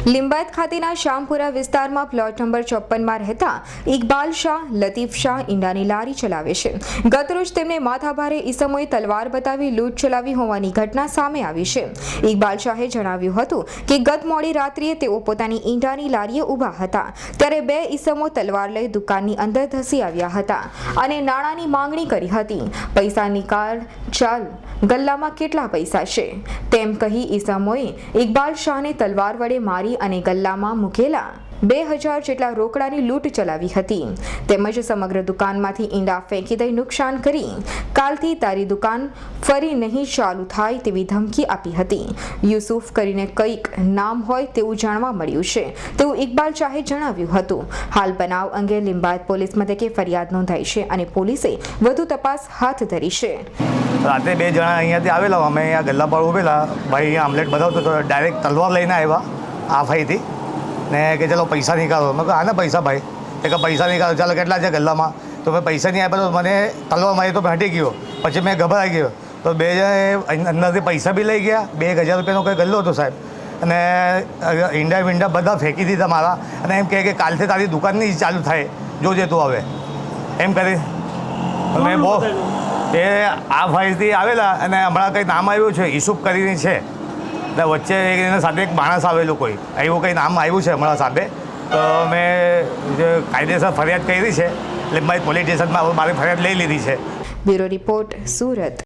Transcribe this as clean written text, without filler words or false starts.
लिंबायत खातेના શામપુરા વિસ્તારમાં plot number 54માં રહેતા ઇકબાલ શાહ, લતીફ શાહ ઈંડાની લારી ચલાવે છે। ગતરોજ તેમને માથાભારે ઈસમોએ તલવાર બતાવી લૂંટ ચલાવી હોવાની ઘટના સામે આવી છે। ઇકબાલ શાહે જણાવ્યું હતું કે ગત મોડી રાત્રિએ તેઓ પોતાની ઈંડાની લારીએ ઊભા હતા ત્યારે બે ઈસમો તલવાર લઈ દુકાનની અંદર ધસી આવ્યા હતા અને નાણાંની માંગણી કરી હતી। પૈસા નિકાળ, ચાલ ગલ્લામાં કેટલા પૈસા છે તેમ કહી ઈસમોએ ઇકબાલ શાહને તલવાર વડે મારી અને ગલ્લામાં મૂકેલા 2000 જેટલા રોકડાની લૂંટ ચલાવી હતી તેમજ સમગ્ર દુકાનમાંથી ઈંડા ફેંકી દઈ નુકસાન કરી કાલથી તારી દુકાન ફરી નહીં ચાલુ થાય તેવી ધમકી આપી હતી। યુસુફ કરીને કંઈક નામ હોય તેવું જાણવા મળ્યું છે તેવું ઇકબાલ શાહે જણાવ્યું હતું। હાલ બનાવ અંગે લિંબાયત પોલીસ મથકે ફરિયાદ નોંધાઈ છે અને પોલીસે વધુ તપાસ હાથ ધરી છે। રાતે બે જણા અહીંયાથી આવેલા, અમે અહીંયા ગલ્લા પર ઉભેલા, ભાઈ અહીંયા આમલેટ બનાવતો તો ડાયરેક્ટ તલવાર લઈને આવ્યા આ ભાઈથી ને કે ચલો પૈસા નીકાળો। મેં કહ્યું આને પૈસા ભાઈ, એ કે પૈસા નીકાળો, ચાલો કેટલા છે ગલ્લામાં? તો મેં પૈસા નહીં આપ્યા તો મને તલવાર મારી તો મેં હટી ગયો, પછી મેં ગભરાઈ ગયો તો બે જણે અંદરથી પૈસા બી લઈ ગયા। 2000 રૂપિયાનો કંઈ ગલ્લો હતો સાહેબ, અને ઈંડા વિંડા બધા ફેંકી દીધા મારા અને એમ કહે કે કાલથી તારી દુકાન નહીં ચાલુ થાય, જોજે તું હવે એમ કરી। મેં બહુ એ આ ભાઈથી આવેલા અને હમણાં કંઈ નામ આવ્યું છે ઈસુફ કરીને છે, એટલે વચ્ચે એના સાથે એક માણસ આવેલું કોઈ એવું કંઈ નામ આવ્યું છે હમણાં સાથે, તો મેં જે કાયદેસર ફરિયાદ કરી છે, એટલે મારી પોલીસ સ્ટેશનમાં મારી ફરિયાદ લઈ લીધી છે। Bureau report, Surat.